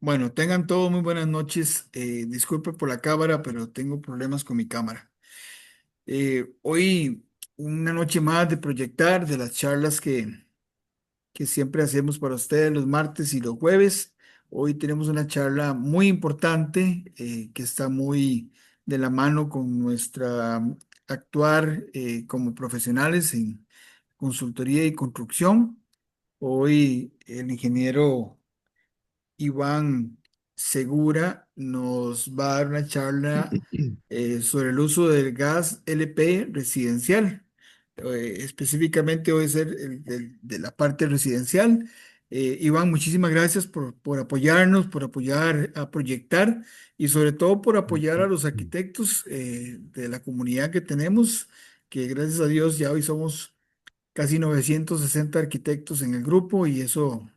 Bueno, tengan todos muy buenas noches. Disculpe por la cámara, pero tengo problemas con mi cámara. Hoy, una noche más de proyectar de las charlas que siempre hacemos para ustedes los martes y los jueves. Hoy tenemos una charla muy importante que está muy de la mano con nuestra actuar como profesionales en consultoría y construcción. Hoy el ingeniero Iván Segura nos va a dar una charla sobre el uso del gas LP residencial. Específicamente hoy ser de la parte residencial. Iván, muchísimas gracias por apoyarnos, por apoyar a proyectar y sobre todo por apoyar a los arquitectos de la comunidad que tenemos, que gracias a Dios ya hoy somos casi 960 arquitectos en el grupo y eso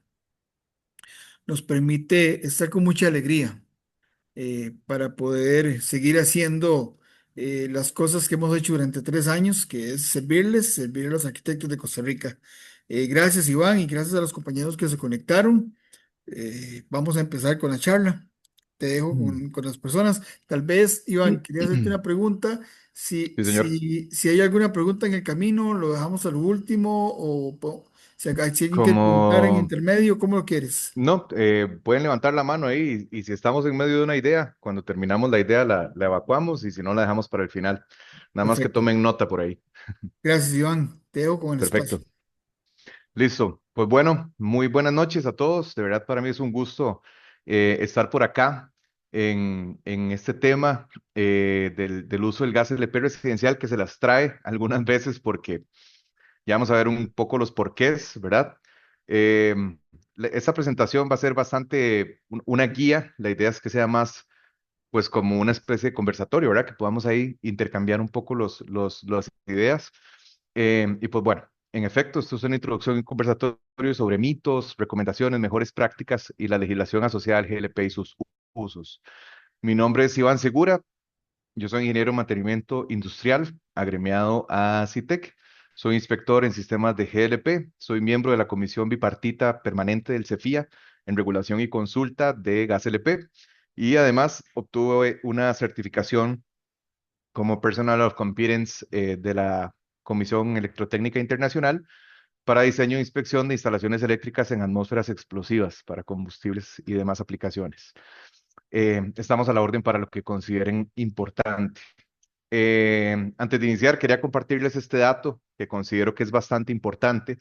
nos permite estar con mucha alegría para poder seguir haciendo las cosas que hemos hecho durante 3 años, que es servir a los arquitectos de Costa Rica. Gracias, Iván, y gracias a los compañeros que se conectaron. Vamos a empezar con la charla. Te dejo con las personas. Tal vez, Iván, quería hacerte una pregunta. Si, Sí, señor. si hay alguna pregunta en el camino, lo dejamos al último o si alguien quiere preguntar en Como intermedio, ¿cómo lo quieres? no, pueden levantar la mano ahí y si estamos en medio de una idea, cuando terminamos la idea la evacuamos y si no la dejamos para el final. Nada más que Perfecto. tomen nota por ahí. Gracias, Iván. Te dejo con el espacio. Perfecto. Listo. Pues bueno, muy buenas noches a todos. De verdad para mí es un gusto estar por acá en este tema del uso del gas LP residencial que se las trae algunas veces porque ya vamos a ver un poco los porqués, ¿verdad? Eh, Esta presentación va a ser bastante una guía. La idea es que sea más, pues, como una especie de conversatorio, ¿verdad? Que podamos ahí intercambiar un poco las ideas. Y pues bueno, en efecto, esto es una introducción y un conversatorio sobre mitos, recomendaciones, mejores prácticas y la legislación asociada al GLP y sus usos. Mi nombre es Iván Segura. Yo soy ingeniero en mantenimiento industrial, agremiado a CITEC. Soy inspector en sistemas de GLP. Soy miembro de la Comisión Bipartita Permanente del CEFIA en regulación y consulta de gas LP. Y además obtuve una certificación como Personal of Competence de la Comisión Electrotécnica Internacional para diseño e inspección de instalaciones eléctricas en atmósferas explosivas para combustibles y demás aplicaciones. Estamos a la orden para lo que consideren importante. Antes de iniciar, quería compartirles este dato que considero que es bastante importante,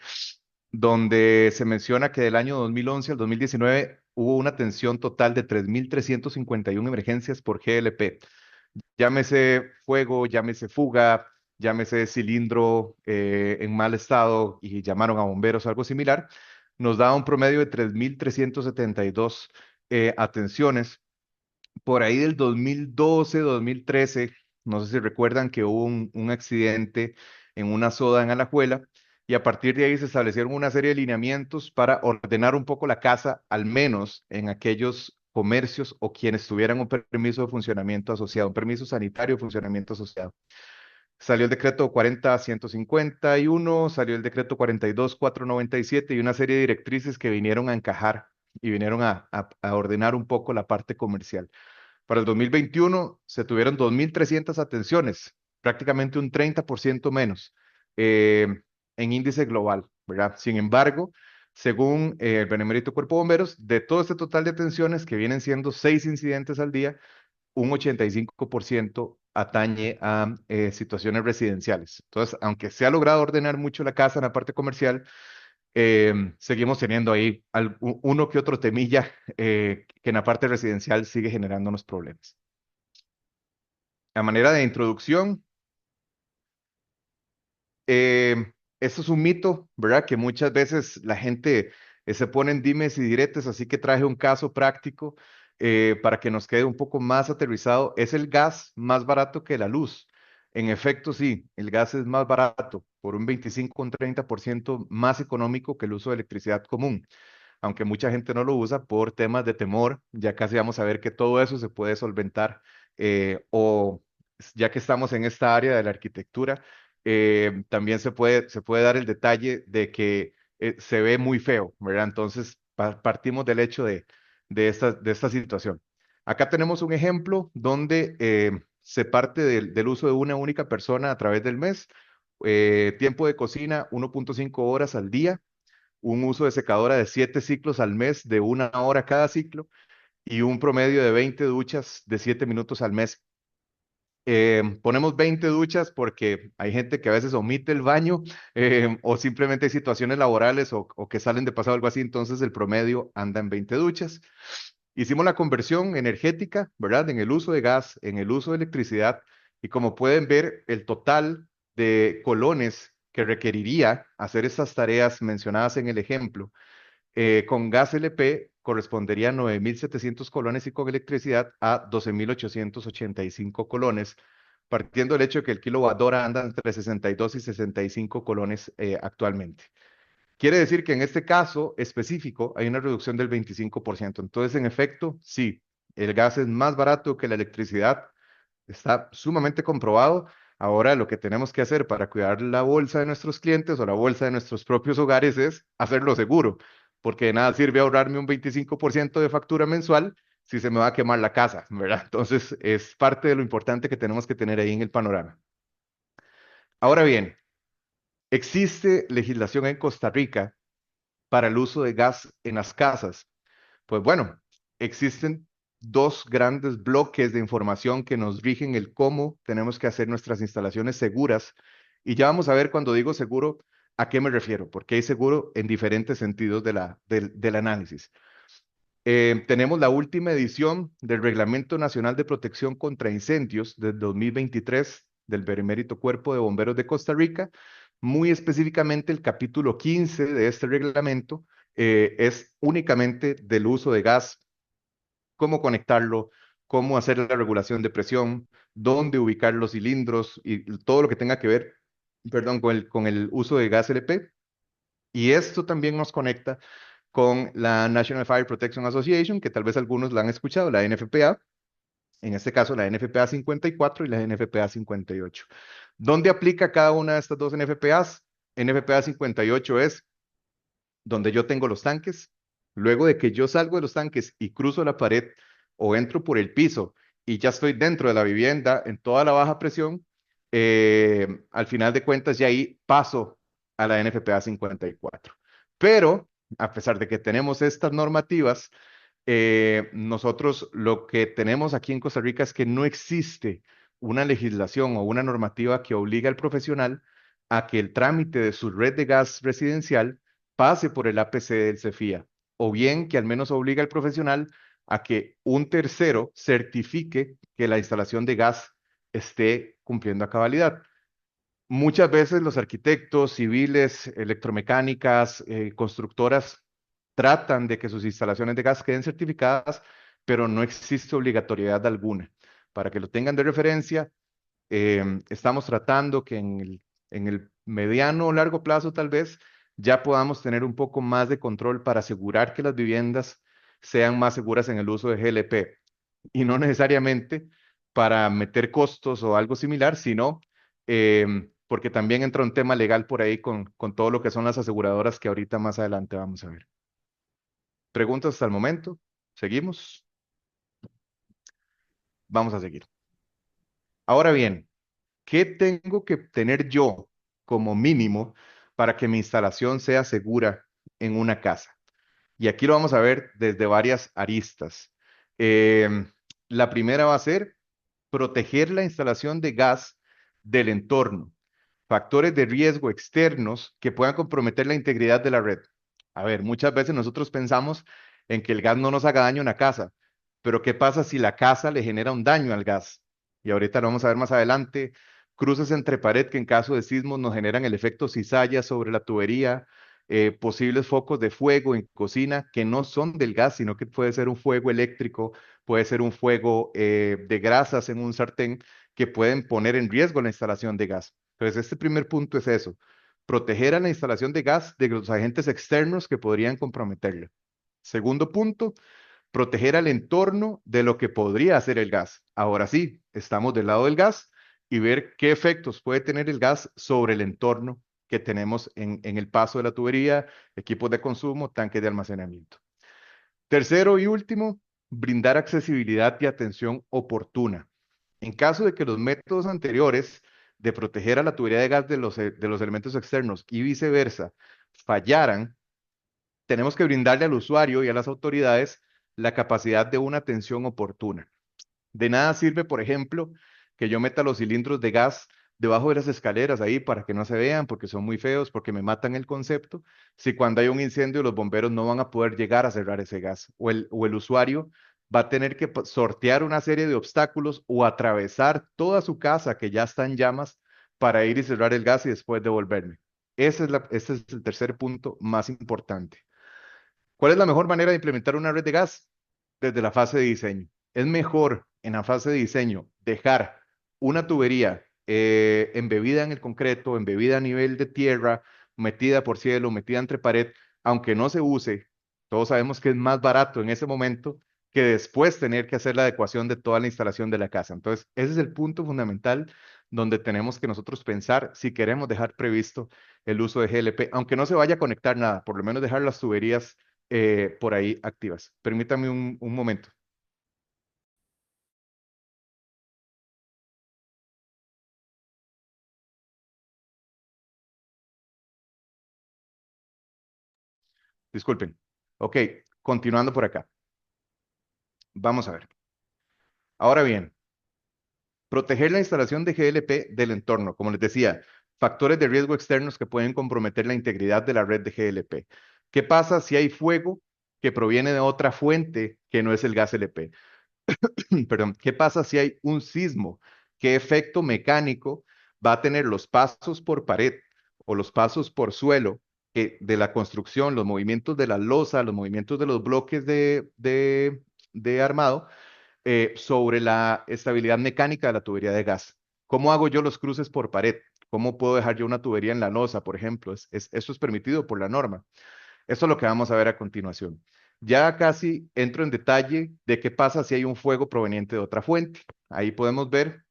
donde se menciona que del año 2011 al 2019 hubo una atención total de 3.351 emergencias por GLP. Llámese fuego, llámese fuga, llámese cilindro en mal estado y llamaron a bomberos o algo similar, nos da un promedio de 3.372 atenciones por ahí del 2012, 2013, no sé si recuerdan que hubo un accidente en una soda en Alajuela y a partir de ahí se establecieron una serie de lineamientos para ordenar un poco la casa, al menos en aquellos comercios o quienes tuvieran un permiso de funcionamiento asociado, un permiso sanitario de funcionamiento asociado. Salió el decreto 40.151, salió el decreto 42.497 y una serie de directrices que vinieron a encajar y vinieron a ordenar un poco la parte comercial. Para el 2021 se tuvieron 2.300 atenciones, prácticamente un 30% menos eh, en índice global, ¿verdad? Sin embargo, según el Benemérito Cuerpo de Bomberos, de todo este total de atenciones, que vienen siendo 6 incidentes al día, un 85% atañe a situaciones residenciales. Entonces, aunque se ha logrado ordenar mucho la casa en la parte comercial, seguimos teniendo ahí uno que otro temilla que en la parte residencial sigue generándonos problemas. A manera de introducción, esto es un mito, ¿verdad? Que muchas veces la gente se pone en dimes y diretes, así que traje un caso práctico para que nos quede un poco más aterrizado. ¿Es el gas más barato que la luz? En efecto, sí, el gas es más barato, por un 25 o un 30% más económico que el uso de electricidad común, aunque mucha gente no lo usa por temas de temor. Ya casi vamos a ver que todo eso se puede solventar o ya que estamos en esta área de la arquitectura, también se puede dar el detalle de que se ve muy feo, ¿verdad? Entonces partimos del hecho de esta situación. Acá tenemos un ejemplo donde se parte del uso de una única persona a través del mes, tiempo de cocina 1.5 horas al día, un uso de secadora de 7 ciclos al mes de 1 hora cada ciclo y un promedio de 20 duchas de 7 minutos al mes. Ponemos 20 duchas porque hay gente que a veces omite el baño o simplemente hay situaciones laborales o que salen de pasado algo así, entonces el promedio anda en 20 duchas. Hicimos la conversión energética, ¿verdad? En el uso de gas, en el uso de electricidad y como pueden ver, el total de colones que requeriría hacer estas tareas mencionadas en el ejemplo con gas LP correspondería a 9.700 colones y con electricidad a 12.885 colones, partiendo del hecho de que el kilowatt hora anda entre 62 y 65 colones actualmente. Quiere decir que en este caso específico hay una reducción del 25%. Entonces, en efecto, sí, el gas es más barato que la electricidad, está sumamente comprobado. Ahora lo que tenemos que hacer para cuidar la bolsa de nuestros clientes o la bolsa de nuestros propios hogares es hacerlo seguro, porque de nada sirve ahorrarme un 25% de factura mensual si se me va a quemar la casa, ¿verdad? Entonces es parte de lo importante que tenemos que tener ahí en el panorama. Ahora bien, existe legislación en Costa Rica para el uso de gas en las casas. Pues bueno, existen dos grandes bloques de información que nos rigen el cómo tenemos que hacer nuestras instalaciones seguras. Y ya vamos a ver cuando digo seguro, a qué me refiero, porque hay seguro en diferentes sentidos del análisis. Tenemos la última edición del Reglamento Nacional de Protección contra Incendios del 2023 del Benemérito Cuerpo de Bomberos de Costa Rica. Muy específicamente el capítulo 15 de este reglamento es únicamente del uso de gas, cómo conectarlo, cómo hacer la regulación de presión, dónde ubicar los cilindros y todo lo que tenga que ver, perdón, con el uso de gas LP. Y esto también nos conecta con la National Fire Protection Association, que tal vez algunos la han escuchado, la NFPA, en este caso la NFPA 54 y la NFPA 58. ¿Dónde aplica cada una de estas dos NFPAs? NFPA 58 es donde yo tengo los tanques, luego de que yo salgo de los tanques y cruzo la pared o entro por el piso y ya estoy dentro de la vivienda en toda la baja presión, al final de cuentas ya ahí paso a la NFPA 54. Pero a pesar de que tenemos estas normativas, nosotros lo que tenemos aquí en Costa Rica es que no existe una legislación o una normativa que obliga al profesional a que el trámite de su red de gas residencial pase por el APC del CEFIA, o bien que al menos obliga al profesional a que un tercero certifique que la instalación de gas esté cumpliendo a cabalidad. Muchas veces los arquitectos, civiles, electromecánicas, constructoras tratan de que sus instalaciones de gas queden certificadas, pero no existe obligatoriedad alguna. Para que lo tengan de referencia, estamos tratando que en el mediano o largo plazo tal vez ya podamos tener un poco más de control para asegurar que las viviendas sean más seguras en el uso de GLP y no necesariamente para meter costos o algo similar, sino porque también entra un tema legal por ahí con todo lo que son las aseguradoras que ahorita más adelante vamos a ver. ¿Preguntas hasta el momento? ¿Seguimos? Vamos a seguir. Ahora bien, ¿qué tengo que tener yo como mínimo para que mi instalación sea segura en una casa? Y aquí lo vamos a ver desde varias aristas. La primera va a ser proteger la instalación de gas del entorno, factores de riesgo externos que puedan comprometer la integridad de la red. A ver, muchas veces nosotros pensamos en que el gas no nos haga daño en la casa, pero ¿qué pasa si la casa le genera un daño al gas? Y ahorita lo vamos a ver más adelante, cruces entre pared que en caso de sismos nos generan el efecto cizalla sobre la tubería, posibles focos de fuego en cocina que no son del gas, sino que puede ser un fuego eléctrico, puede ser un fuego de grasas en un sartén que pueden poner en riesgo la instalación de gas. Entonces, este primer punto es eso, proteger a la instalación de gas de los agentes externos que podrían comprometerla. Segundo punto, proteger al entorno de lo que podría hacer el gas. Ahora sí, estamos del lado del gas y ver qué efectos puede tener el gas sobre el entorno que tenemos en el paso de la tubería, equipos de consumo, tanques de almacenamiento. Tercero y último, brindar accesibilidad y atención oportuna. En caso de que los métodos anteriores de proteger a la tubería de gas de los elementos externos y viceversa fallaran, tenemos que brindarle al usuario y a las autoridades la capacidad de una atención oportuna. De nada sirve, por ejemplo, que yo meta los cilindros de gas debajo de las escaleras ahí para que no se vean, porque son muy feos, porque me matan el concepto, si cuando hay un incendio los bomberos no van a poder llegar a cerrar ese gas, o el usuario va a tener que sortear una serie de obstáculos o atravesar toda su casa que ya está en llamas para ir y cerrar el gas y después devolverme. Ese es el tercer punto más importante. ¿Cuál es la mejor manera de implementar una red de gas? Desde la fase de diseño. Es mejor en la fase de diseño dejar una tubería embebida en el concreto, embebida a nivel de tierra, metida por cielo, metida entre pared, aunque no se use. Todos sabemos que es más barato en ese momento que después tener que hacer la adecuación de toda la instalación de la casa. Entonces, ese es el punto fundamental donde tenemos que nosotros pensar si queremos dejar previsto el uso de GLP, aunque no se vaya a conectar nada, por lo menos dejar las tuberías por ahí activas. Permítame un momento. Disculpen. Ok, continuando por acá. Vamos a ver. Ahora bien, proteger la instalación de GLP del entorno. Como les decía, factores de riesgo externos que pueden comprometer la integridad de la red de GLP. ¿Qué pasa si hay fuego que proviene de otra fuente que no es el gas LP? Perdón, ¿qué pasa si hay un sismo? ¿Qué efecto mecánico va a tener los pasos por pared o los pasos por suelo de la construcción, los movimientos de la losa, los movimientos de los bloques de armado sobre la estabilidad mecánica de la tubería de gas? ¿Cómo hago yo los cruces por pared? ¿Cómo puedo dejar yo una tubería en la losa, por ejemplo? Eso es permitido por la norma. Eso es lo que vamos a ver a continuación. Ya casi entro en detalle de qué pasa si hay un fuego proveniente de otra fuente. Ahí podemos ver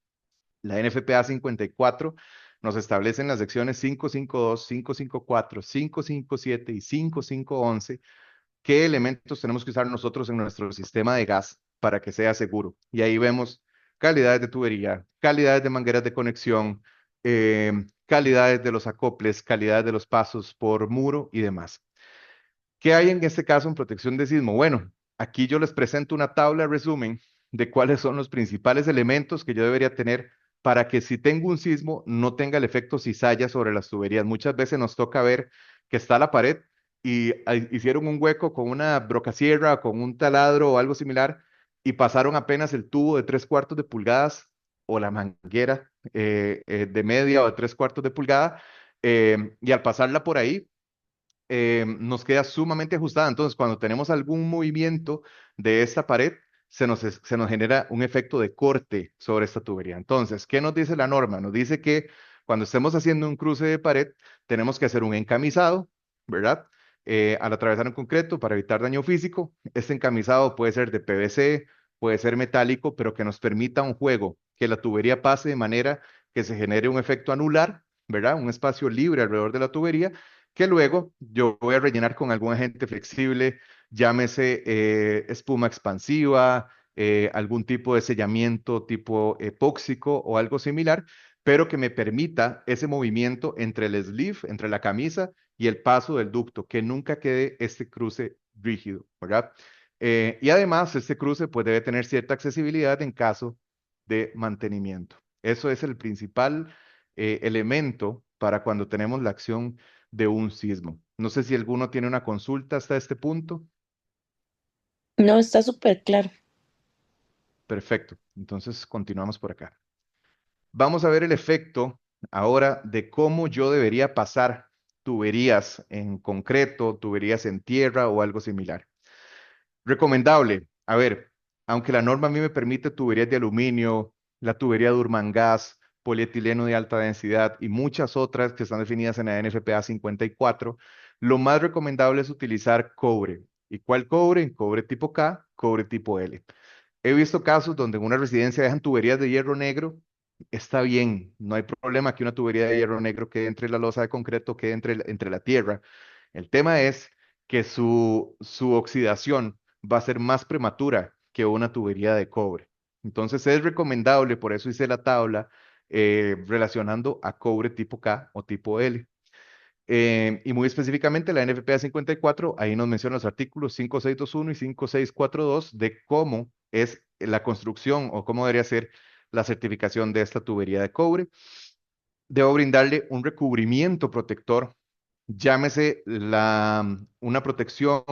la NFPA 54 nos establece en las secciones 552, 554, 557 y 5511 qué elementos tenemos que usar nosotros en nuestro sistema de gas para que sea seguro. Y ahí vemos calidades de tubería, calidades de mangueras de conexión, calidades de los acoples, calidades de los pasos por muro y demás. ¿Qué hay en este caso en protección de sismo? Bueno, aquí yo les presento una tabla de resumen de cuáles son los principales elementos que yo debería tener para que si tengo un sismo no tenga el efecto cizalla sobre las tuberías. Muchas veces nos toca ver que está la pared y hicieron un hueco con una brocasierra, con un taladro o algo similar y pasaron apenas el tubo de 3/4 de pulgadas o la manguera de media o de 3/4 de pulgada, y al pasarla por ahí nos queda sumamente ajustada. Entonces, cuando tenemos algún movimiento de esta pared, se nos genera un efecto de corte sobre esta tubería. Entonces, ¿qué nos dice la norma? Nos dice que cuando estemos haciendo un cruce de pared, tenemos que hacer un encamisado, ¿verdad? Al atravesar un concreto para evitar daño físico. Este encamisado puede ser de PVC, puede ser metálico, pero que nos permita un juego, que la tubería pase de manera que se genere un efecto anular, ¿verdad? Un espacio libre alrededor de la tubería que luego yo voy a rellenar con algún agente flexible, llámese espuma expansiva, algún tipo de sellamiento tipo epóxico o algo similar, pero que me permita ese movimiento entre el sleeve, entre la camisa y el paso del ducto, que nunca quede este cruce rígido, ¿verdad? Y además, este cruce pues debe tener cierta accesibilidad en caso de mantenimiento. Eso es el principal elemento para cuando tenemos la acción de un sismo. No sé si alguno tiene una consulta hasta este punto. No, está súper claro. Perfecto. Entonces continuamos por acá. Vamos a ver el efecto ahora de cómo yo debería pasar tuberías en concreto, tuberías en tierra o algo similar. Recomendable. A ver, aunque la norma a mí me permite tuberías de aluminio, la tubería de Urmangas, polietileno de alta densidad y muchas otras que están definidas en la NFPA 54, lo más recomendable es utilizar cobre. ¿Y cuál cobre? Cobre tipo K, cobre tipo L. He visto casos donde en una residencia dejan tuberías de hierro negro. Está bien, no hay problema que una tubería de hierro negro quede entre la losa de concreto, quede entre la tierra. El tema es que su oxidación va a ser más prematura que una tubería de cobre. Entonces es recomendable, por eso hice la tabla relacionando a cobre tipo K o tipo L. Y muy específicamente la NFPA 54, ahí nos menciona los artículos 5621 y 5642 de cómo es la construcción o cómo debería ser la certificación de esta tubería de cobre. Debo brindarle un recubrimiento protector, llámese una protección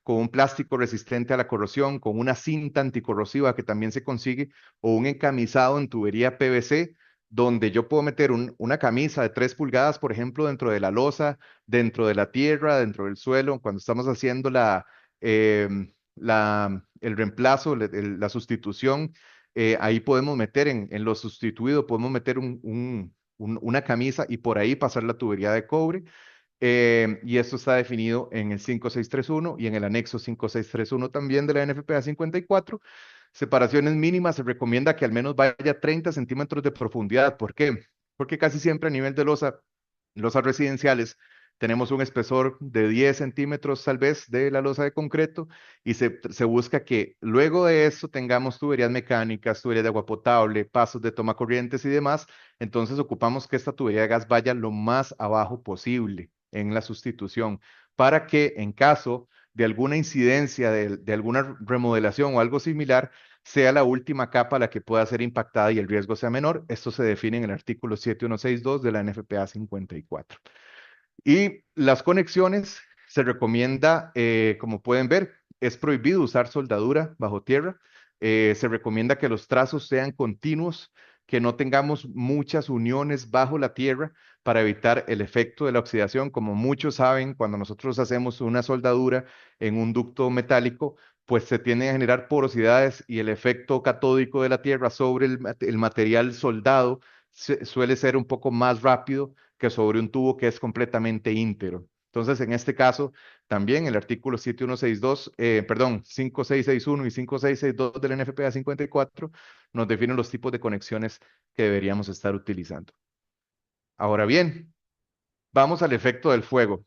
con un plástico resistente a la corrosión, con una cinta anticorrosiva que también se consigue, o un encamisado en tubería PVC, donde yo puedo meter una camisa de 3 pulgadas, por ejemplo, dentro de la losa, dentro de la tierra, dentro del suelo, cuando estamos haciendo el reemplazo, la sustitución. Ahí podemos meter en lo sustituido, podemos meter una camisa y por ahí pasar la tubería de cobre. Y esto está definido en el 5631 y en el anexo 5631 también de la NFPA 54. Separaciones mínimas, se recomienda que al menos vaya 30 centímetros de profundidad. ¿Por qué? Porque casi siempre a nivel de losas residenciales tenemos un espesor de 10 centímetros tal vez de la losa de concreto y se busca que luego de eso tengamos tuberías mecánicas, tuberías de agua potable, pasos de toma corrientes y demás. Entonces ocupamos que esta tubería de gas vaya lo más abajo posible en la sustitución para que en caso de alguna incidencia, de alguna remodelación o algo similar, sea la última capa la que pueda ser impactada y el riesgo sea menor. Esto se define en el artículo 7162 de la NFPA 54. Y las conexiones se recomienda, como pueden ver, es prohibido usar soldadura bajo tierra. Se recomienda que los trazos sean continuos, que no tengamos muchas uniones bajo la tierra para evitar el efecto de la oxidación. Como muchos saben, cuando nosotros hacemos una soldadura en un ducto metálico, pues se tienden a generar porosidades y el efecto catódico de la tierra sobre el material soldado suele ser un poco más rápido que sobre un tubo que es completamente íntegro. Entonces, en este caso, también el artículo 7162, perdón, 5661 y 5662 del NFPA 54 nos definen los tipos de conexiones que deberíamos estar utilizando. Ahora bien, vamos al efecto del fuego.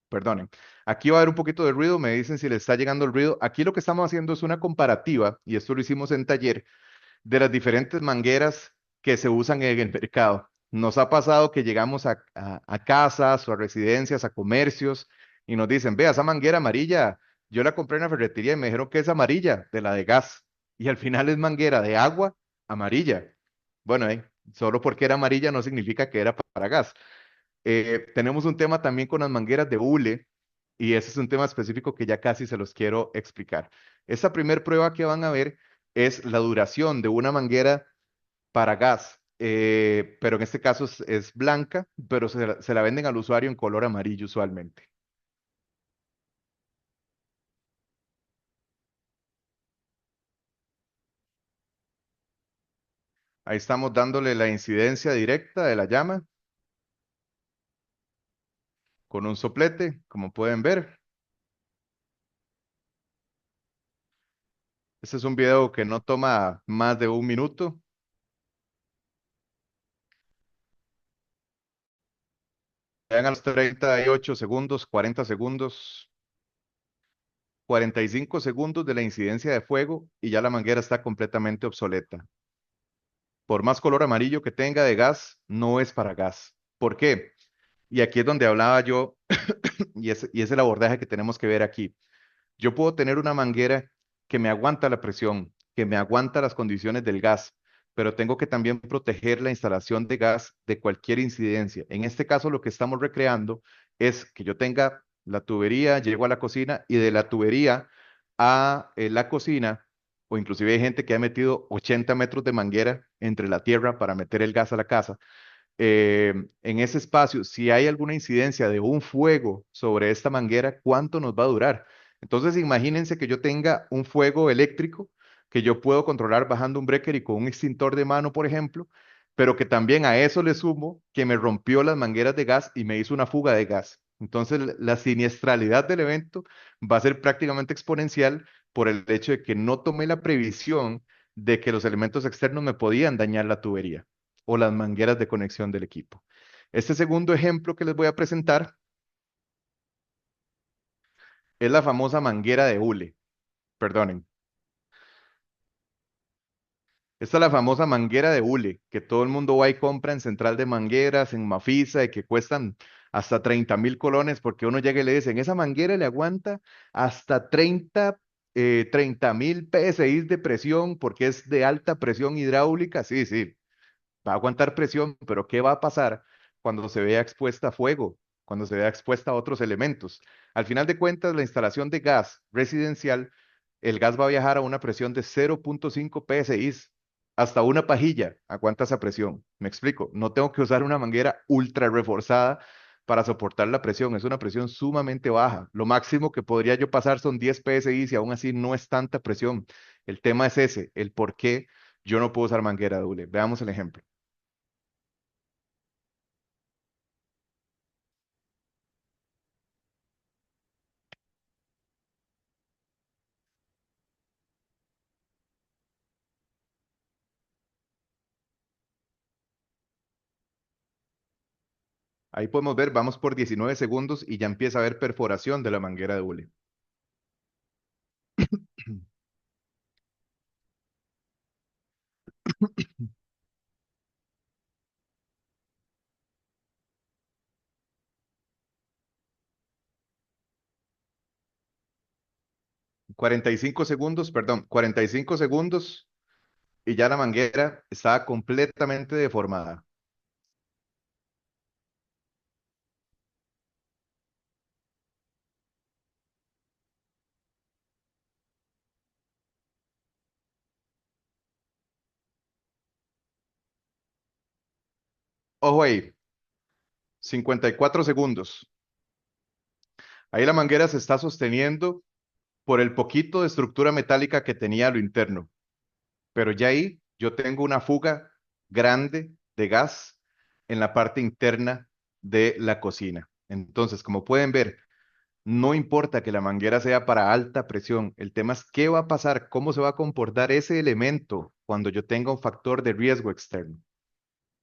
Perdonen. Aquí va a haber un poquito de ruido, me dicen si les está llegando el ruido. Aquí lo que estamos haciendo es una comparativa, y esto lo hicimos en taller, de las diferentes mangueras que se usan en el mercado. Nos ha pasado que llegamos a casas o a residencias, a comercios, y nos dicen, vea, esa manguera amarilla, yo la compré en la ferretería y me dijeron que es amarilla, de la de gas, y al final es manguera de agua amarilla. Bueno, solo porque era amarilla no significa que era para gas. Tenemos un tema también con las mangueras de hule, y ese es un tema específico que ya casi se los quiero explicar. Esta primer prueba que van a ver es la duración de una manguera para gas, pero en este caso es blanca, pero se la venden al usuario en color amarillo usualmente. Ahí estamos dándole la incidencia directa de la llama con un soplete, como pueden ver. Este es un video que no toma más de un minuto. Vean a los 38 segundos, 40 segundos, 45 segundos de la incidencia de fuego y ya la manguera está completamente obsoleta. Por más color amarillo que tenga de gas, no es para gas. ¿Por qué? Y aquí es donde hablaba yo, y es el abordaje que tenemos que ver aquí. Yo puedo tener una manguera que me aguanta la presión, que me aguanta las condiciones del gas, pero tengo que también proteger la instalación de gas de cualquier incidencia. En este caso, lo que estamos recreando es que yo tenga la tubería, llego a la cocina y de la tubería a la cocina, o inclusive hay gente que ha metido 80 metros de manguera entre la tierra para meter el gas a la casa. En ese espacio, si hay alguna incidencia de un fuego sobre esta manguera, ¿cuánto nos va a durar? Entonces, imagínense que yo tenga un fuego eléctrico que yo puedo controlar bajando un breaker y con un extintor de mano, por ejemplo, pero que también a eso le sumo que me rompió las mangueras de gas y me hizo una fuga de gas. Entonces, la siniestralidad del evento va a ser prácticamente exponencial por el hecho de que no tomé la previsión de que los elementos externos me podían dañar la tubería o las mangueras de conexión del equipo. Este segundo ejemplo que les voy a presentar es la famosa manguera de hule. perdonen. Esta es la famosa manguera de hule, que todo el mundo va y compra en Central de Mangueras, en Mafisa, y que cuestan hasta 30.000 colones, porque uno llega y le dicen, esa manguera le aguanta hasta 30.000 PSI de presión, porque es de alta presión hidráulica. Sí, sí, va a aguantar presión, pero ¿qué va a pasar cuando se vea expuesta a fuego, cuando se vea expuesta a otros elementos? Al final de cuentas, la instalación de gas residencial, el gas va a viajar a una presión de 0.5 PSI. Hasta una pajilla aguanta esa presión. Me explico, no tengo que usar una manguera ultra reforzada para soportar la presión. Es una presión sumamente baja. Lo máximo que podría yo pasar son 10 PSI y aún así no es tanta presión. El tema es ese, el por qué yo no puedo usar manguera doble. Veamos el ejemplo. 'Ahí podemos ver, vamos por 19 segundos y ya empieza a haber perforación de la manguera de hule. 45 segundos, perdón, 45 segundos y ya la manguera está completamente deformada. Ojo ahí, 54 segundos. Ahí la manguera se está sosteniendo por el poquito de estructura metálica que tenía a lo interno. Pero ya ahí yo tengo una fuga grande de gas en la parte interna de la cocina. Entonces, como pueden ver, no importa que la manguera sea para alta presión, el tema es qué va a pasar, cómo se va a comportar ese elemento cuando yo tenga un factor de riesgo externo.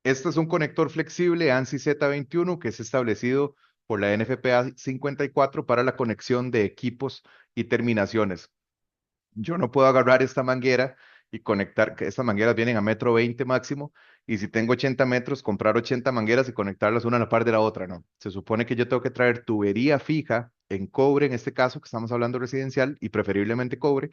Este es un conector flexible ANSI Z21 que es establecido por la NFPA 54 para la conexión de equipos y terminaciones. Yo no puedo agarrar esta manguera y conectar, que estas mangueras vienen a 1,20 m máximo, y si tengo 80 metros, comprar 80 mangueras y conectarlas una a la par de la otra, no. Se supone que yo tengo que traer tubería fija en cobre, en este caso, que estamos hablando residencial, y preferiblemente cobre,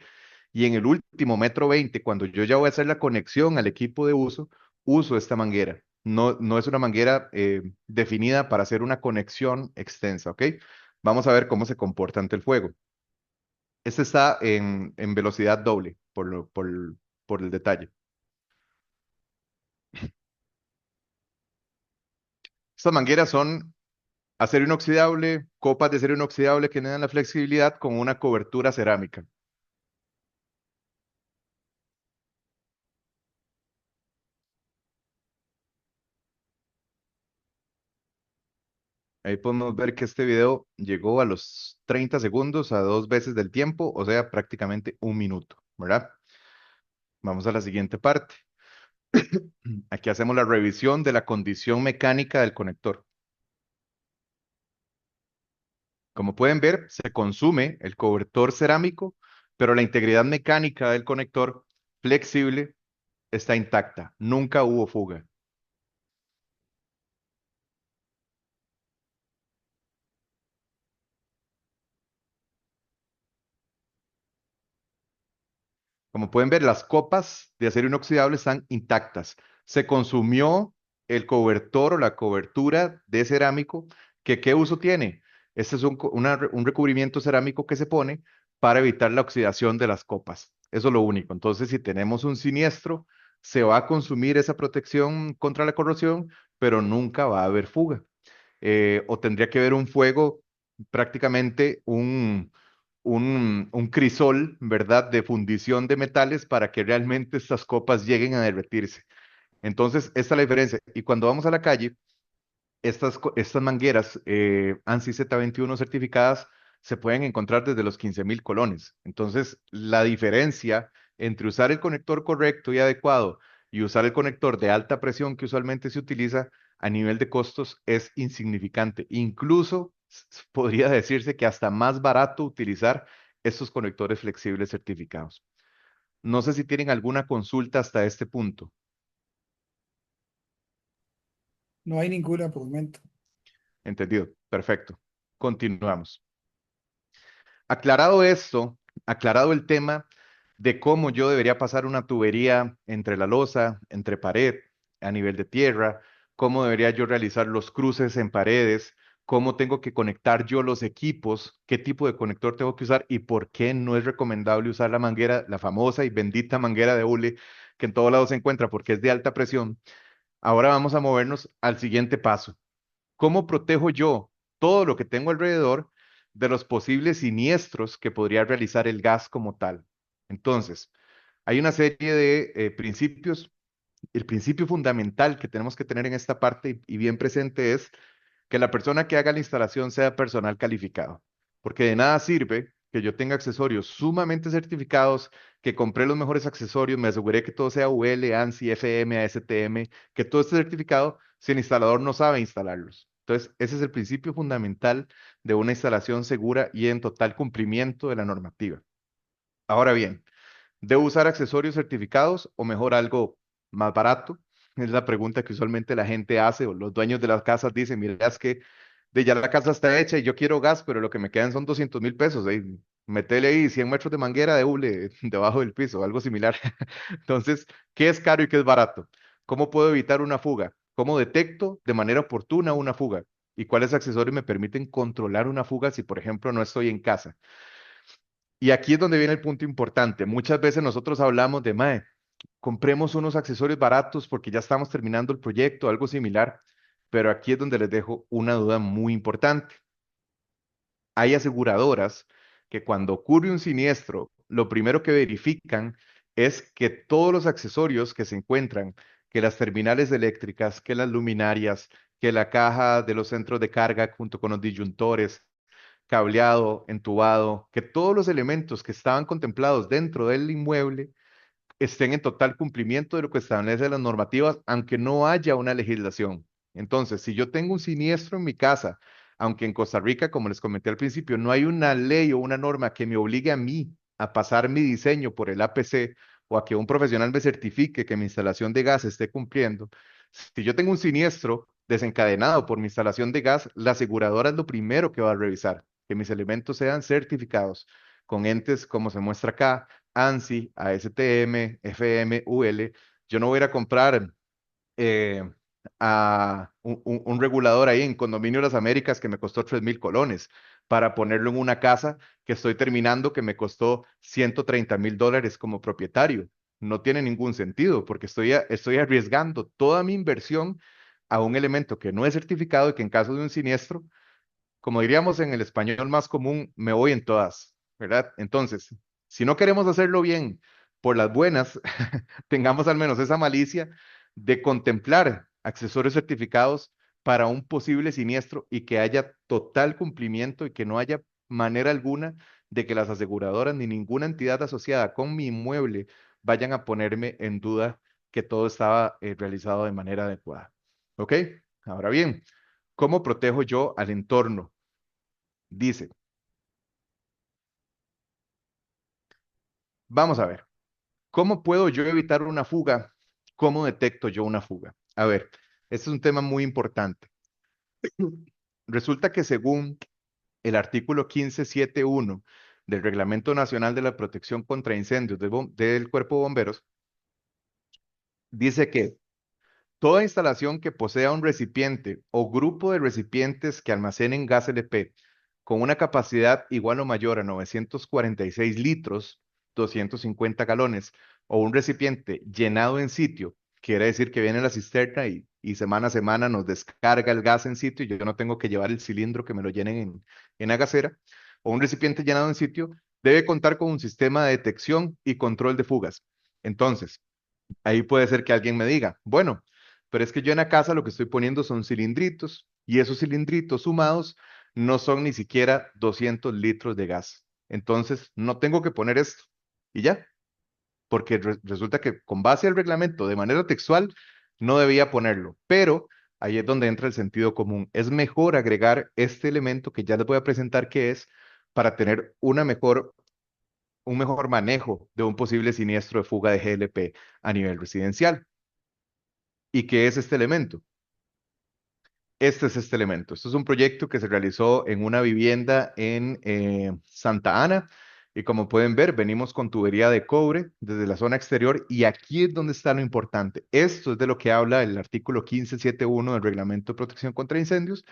y en el último 1,20 m, cuando yo ya voy a hacer la conexión al equipo de uso, uso esta manguera. No, no es una manguera definida para hacer una conexión extensa, ¿ok? Vamos a ver cómo se comporta ante el fuego. Este está en velocidad doble, por el detalle. Estas mangueras son acero inoxidable, copas de acero inoxidable que le dan la flexibilidad con una cobertura cerámica. Ahí podemos ver que este video llegó a los 30 segundos, a 2 veces del tiempo, o sea, prácticamente un minuto, ¿verdad? Vamos a la siguiente parte. Aquí hacemos la revisión de la condición mecánica del conector. Como pueden ver, se consume el cobertor cerámico, pero la integridad mecánica del conector flexible está intacta. Nunca hubo fuga. Como pueden ver, las copas de acero inoxidable están intactas. Se consumió el cobertor o la cobertura de cerámico, que ¿qué uso tiene? Este es un recubrimiento cerámico que se pone para evitar la oxidación de las copas. Eso es lo único. Entonces, si tenemos un siniestro, se va a consumir esa protección contra la corrosión, pero nunca va a haber fuga. O tendría que haber un fuego, prácticamente un crisol, ¿verdad?, de fundición de metales para que realmente estas copas lleguen a derretirse. Entonces, esta es la diferencia. Y cuando vamos a la calle, estas mangueras ANSI Z21 certificadas se pueden encontrar desde los 15.000 colones. Entonces, la diferencia entre usar el conector correcto y adecuado y usar el conector de alta presión que usualmente se utiliza a nivel de costos es insignificante. Incluso podría decirse que hasta más barato utilizar estos conectores flexibles certificados. No sé si tienen alguna consulta hasta este punto. No hay ninguna por el momento. ¿Entendido? Perfecto. Continuamos. Aclarado esto, aclarado el tema de cómo yo debería pasar una tubería entre la losa, entre pared, a nivel de tierra, cómo debería yo realizar los cruces en paredes, cómo tengo que conectar yo los equipos, qué tipo de conector tengo que usar y por qué no es recomendable usar la manguera, la famosa y bendita manguera de hule que en todos lados se encuentra porque es de alta presión. Ahora vamos a movernos al siguiente paso. ¿Cómo protejo yo todo lo que tengo alrededor de los posibles siniestros que podría realizar el gas como tal? Entonces, hay una serie de principios. El principio fundamental que tenemos que tener en esta parte y bien presente es que la persona que haga la instalación sea personal calificado, porque de nada sirve que yo tenga accesorios sumamente certificados, que compré los mejores accesorios, me aseguré que todo sea UL, ANSI, FM, ASTM, que todo esté certificado si el instalador no sabe instalarlos. Entonces, ese es el principio fundamental de una instalación segura y en total cumplimiento de la normativa. Ahora bien, ¿debo usar accesorios certificados o mejor algo más barato? Es la pregunta que usualmente la gente hace o los dueños de las casas dicen, mira, es que ya la casa está hecha y yo quiero gas, pero lo que me quedan son 200.000 pesos. Metele ahí 100 metros de manguera de hule debajo del piso, algo similar. Entonces, ¿qué es caro y qué es barato? ¿Cómo puedo evitar una fuga? ¿Cómo detecto de manera oportuna una fuga? ¿Y cuáles accesorios me permiten controlar una fuga si, por ejemplo, no estoy en casa? Y aquí es donde viene el punto importante. Muchas veces nosotros hablamos de, mae, compremos unos accesorios baratos porque ya estamos terminando el proyecto, algo similar, pero aquí es donde les dejo una duda muy importante. Hay aseguradoras que cuando ocurre un siniestro, lo primero que verifican es que todos los accesorios que se encuentran, que las terminales eléctricas, que las luminarias, que la caja de los centros de carga junto con los disyuntores, cableado, entubado, que todos los elementos que estaban contemplados dentro del inmueble estén en total cumplimiento de lo que establecen las normativas, aunque no haya una legislación. Entonces, si yo tengo un siniestro en mi casa, aunque en Costa Rica, como les comenté al principio, no hay una ley o una norma que me obligue a mí a pasar mi diseño por el APC o a que un profesional me certifique que mi instalación de gas esté cumpliendo, si yo tengo un siniestro desencadenado por mi instalación de gas, la aseguradora es lo primero que va a revisar, que mis elementos sean certificados con entes como se muestra acá, ANSI, ASTM, FM, UL. Yo no voy a ir a comprar eh, a un regulador ahí en Condominio Las Américas que me costó 3.000 colones para ponerlo en una casa que estoy terminando que me costó $130.000 como propietario. No tiene ningún sentido porque estoy arriesgando toda mi inversión a un elemento que no es certificado y que en caso de un siniestro, como diríamos en el español más común, me voy en todas, ¿verdad? Entonces, si no queremos hacerlo bien por las buenas, tengamos al menos esa malicia de contemplar accesorios certificados para un posible siniestro y que haya total cumplimiento y que no haya manera alguna de que las aseguradoras ni ninguna entidad asociada con mi inmueble vayan a ponerme en duda que todo estaba realizado de manera adecuada. ¿Ok? Ahora bien, ¿cómo protejo yo al entorno? Dice, vamos a ver, ¿cómo puedo yo evitar una fuga? ¿Cómo detecto yo una fuga? A ver, este es un tema muy importante. Resulta que según el artículo 1571 del Reglamento Nacional de la Protección contra Incendios del Cuerpo de Bomberos, dice que toda instalación que posea un recipiente o grupo de recipientes que almacenen gas LP con una capacidad igual o mayor a 946 litros, 250 galones, o un recipiente llenado en sitio, quiere decir que viene la cisterna y semana a semana nos descarga el gas en sitio y yo no tengo que llevar el cilindro que me lo llenen en la gasera, o un recipiente llenado en sitio, debe contar con un sistema de detección y control de fugas. Entonces, ahí puede ser que alguien me diga, bueno, pero es que yo en la casa lo que estoy poniendo son cilindritos y esos cilindritos sumados no son ni siquiera 200 litros de gas. Entonces, no tengo que poner esto y ya, porque resulta que con base al reglamento de manera textual no debía ponerlo, pero ahí es donde entra el sentido común. Es mejor agregar este elemento que ya les voy a presentar que es para tener una mejor un mejor manejo de un posible siniestro de fuga de GLP a nivel residencial. ¿Y qué es este elemento? Este es este elemento. Esto es un proyecto que se realizó en una vivienda en Santa Ana. Y como pueden ver, venimos con tubería de cobre desde la zona exterior y aquí es donde está lo importante. Esto es de lo que habla el artículo 1571 del Reglamento de Protección contra Incendios,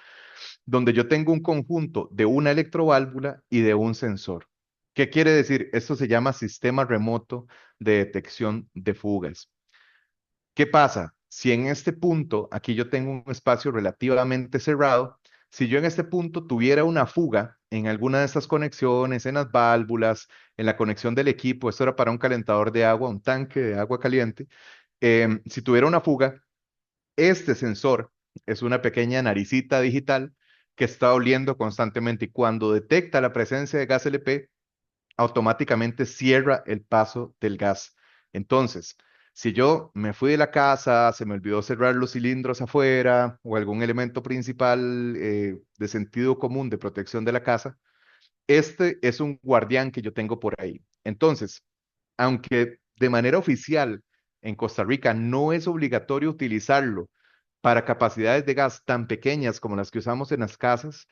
donde yo tengo un conjunto de una electroválvula y de un sensor. ¿Qué quiere decir? Esto se llama sistema remoto de detección de fugas. ¿Qué pasa? Si en este punto, aquí yo tengo un espacio relativamente cerrado, si yo en este punto tuviera una fuga en alguna de estas conexiones, en las válvulas, en la conexión del equipo, esto era para un calentador de agua, un tanque de agua caliente, si tuviera una fuga, este sensor es una pequeña naricita digital que está oliendo constantemente y cuando detecta la presencia de gas LP, automáticamente cierra el paso del gas. Entonces, si yo me fui de la casa, se me olvidó cerrar los cilindros afuera o algún elemento principal de sentido común de protección de la casa, este es un guardián que yo tengo por ahí. Entonces, aunque de manera oficial en Costa Rica no es obligatorio utilizarlo para capacidades de gas tan pequeñas como las que usamos en las casas,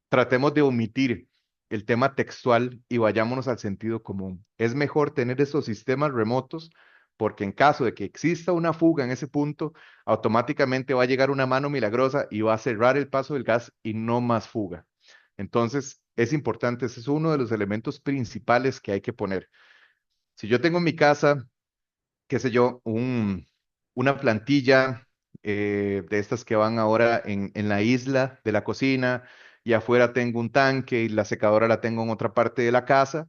tratemos de omitir el tema textual y vayámonos al sentido común. Es mejor tener esos sistemas remotos porque en caso de que exista una fuga en ese punto, automáticamente va a llegar una mano milagrosa y va a cerrar el paso del gas y no más fuga. Entonces, es importante, ese es uno de los elementos principales que hay que poner. Si yo tengo en mi casa, qué sé yo, una plantilla de estas que van ahora en la isla de la cocina y afuera tengo un tanque y la secadora la tengo en otra parte de la casa,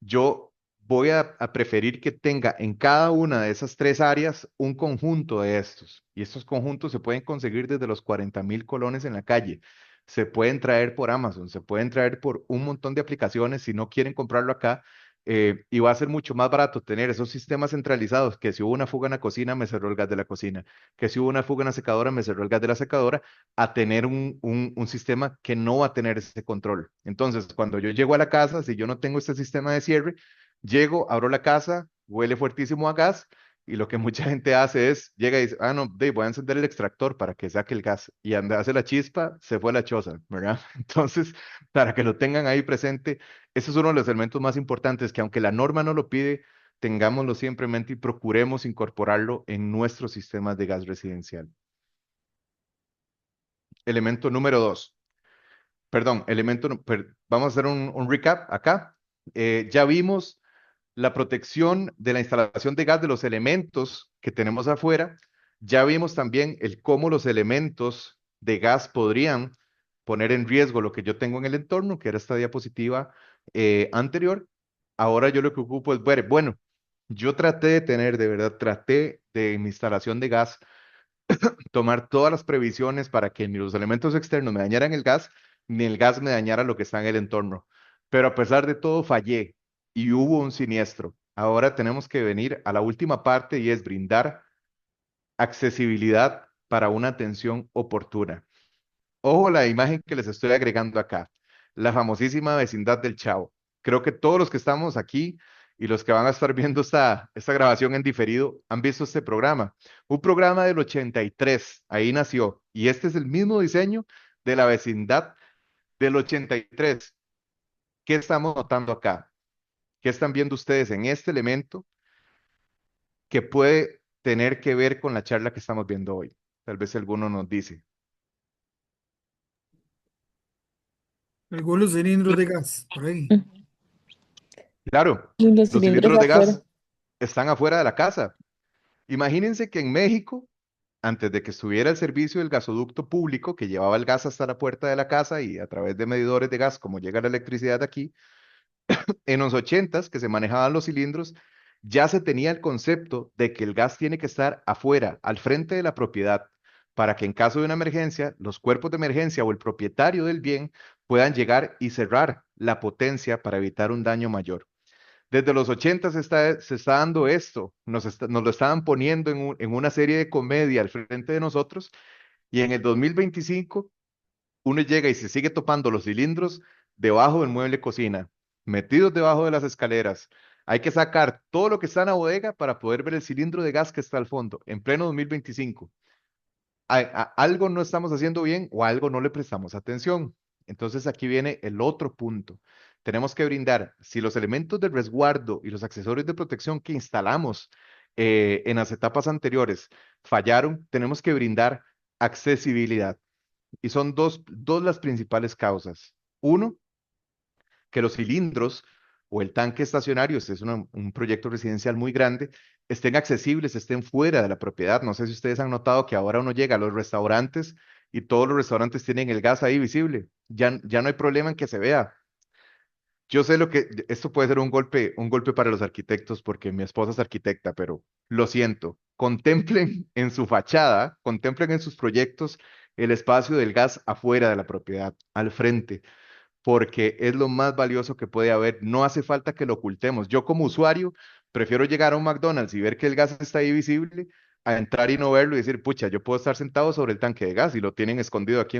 yo voy a preferir que tenga en cada una de esas tres áreas un conjunto de estos. Y estos conjuntos se pueden conseguir desde los 40.000 colones en la calle. Se pueden traer por Amazon, se pueden traer por un montón de aplicaciones si no quieren comprarlo acá y va a ser mucho más barato tener esos sistemas centralizados, que si hubo una fuga en la cocina, me cerró el gas de la cocina, que si hubo una fuga en la secadora, me cerró el gas de la secadora, a tener un sistema que no va a tener ese control. Entonces, cuando yo llego a la casa, si yo no tengo este sistema de cierre, llego, abro la casa, huele fuertísimo a gas. Y lo que mucha gente hace es, llega y dice, ah, no, Dave, voy a encender el extractor para que saque el gas. Y anda, hace la chispa, se fue la choza, ¿verdad? Entonces, para que lo tengan ahí presente, ese es uno de los elementos más importantes que aunque la norma no lo pide, tengámoslo siempre en mente y procuremos incorporarlo en nuestros sistemas de gas residencial. Elemento número dos. Perdón, vamos a hacer un recap acá. Ya vimos la protección de la instalación de gas de los elementos que tenemos afuera. Ya vimos también el cómo los elementos de gas podrían poner en riesgo lo que yo tengo en el entorno, que era esta diapositiva anterior. Ahora yo lo que ocupo es ver, bueno, yo traté de tener, de verdad, traté de mi instalación de gas tomar todas las previsiones para que ni los elementos externos me dañaran el gas, ni el gas me dañara lo que está en el entorno. Pero a pesar de todo, fallé y hubo un siniestro. Ahora tenemos que venir a la última parte y es brindar accesibilidad para una atención oportuna. Ojo la imagen que les estoy agregando acá, la famosísima vecindad del Chavo. Creo que todos los que estamos aquí y los que van a estar viendo esta grabación en diferido han visto este programa. Un programa del 83, ahí nació. Y este es el mismo diseño de la vecindad del 83. ¿Qué estamos notando acá? ¿Qué están viendo ustedes en este elemento que puede tener que ver con la charla que estamos viendo hoy? Tal vez alguno nos dice. Algunos cilindros de gas, por ahí. Ujú. Claro, Y los los cilindros cilindros de afuera. gas están afuera de la casa. Imagínense que en México, antes de que estuviera el servicio del gasoducto público que llevaba el gas hasta la puerta de la casa y a través de medidores de gas, como llega la electricidad aquí, en los ochentas que se manejaban los cilindros, ya se tenía el concepto de que el gas tiene que estar afuera, al frente de la propiedad, para que en caso de una emergencia, los cuerpos de emergencia o el propietario del bien puedan llegar y cerrar la potencia para evitar un daño mayor. Desde los 80 se está dando esto, nos lo estaban poniendo en una serie de comedia al frente de nosotros y en el 2025 uno llega y se sigue topando los cilindros debajo del mueble cocina, metidos debajo de las escaleras. Hay que sacar todo lo que está en la bodega para poder ver el cilindro de gas que está al fondo, en pleno 2025. Algo no estamos haciendo bien o algo no le prestamos atención. Entonces aquí viene el otro punto. Tenemos que brindar, si los elementos de resguardo y los accesorios de protección que instalamos en las etapas anteriores fallaron, tenemos que brindar accesibilidad. Y son dos las principales causas. Uno, que los cilindros o el tanque estacionario, este es un proyecto residencial muy grande, estén accesibles, estén fuera de la propiedad. No sé si ustedes han notado que ahora uno llega a los restaurantes y todos los restaurantes tienen el gas ahí visible. Ya no hay problema en que se vea. Yo sé lo que, esto puede ser un golpe para los arquitectos porque mi esposa es arquitecta, pero lo siento. Contemplen en su fachada, contemplen en sus proyectos el espacio del gas afuera de la propiedad, al frente, porque es lo más valioso que puede haber. No hace falta que lo ocultemos. Yo como usuario prefiero llegar a un McDonald's y ver que el gas está ahí visible a entrar y no verlo y decir, pucha, yo puedo estar sentado sobre el tanque de gas y lo tienen escondido aquí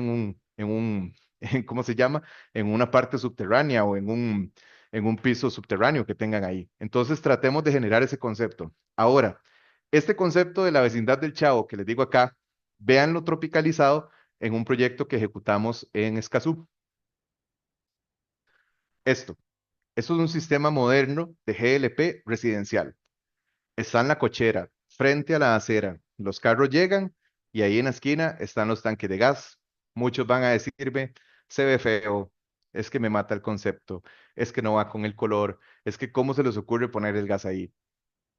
¿cómo se llama? En una parte subterránea o en un piso subterráneo que tengan ahí. Entonces tratemos de generar ese concepto. Ahora, este concepto de la vecindad del Chavo que les digo acá, véanlo tropicalizado en un proyecto que ejecutamos en Escazú. Esto. Esto es un sistema moderno de GLP residencial. Está en la cochera, frente a la acera. Los carros llegan y ahí en la esquina están los tanques de gas. Muchos van a decirme, se ve feo, es que me mata el concepto, es que no va con el color, es que cómo se les ocurre poner el gas ahí,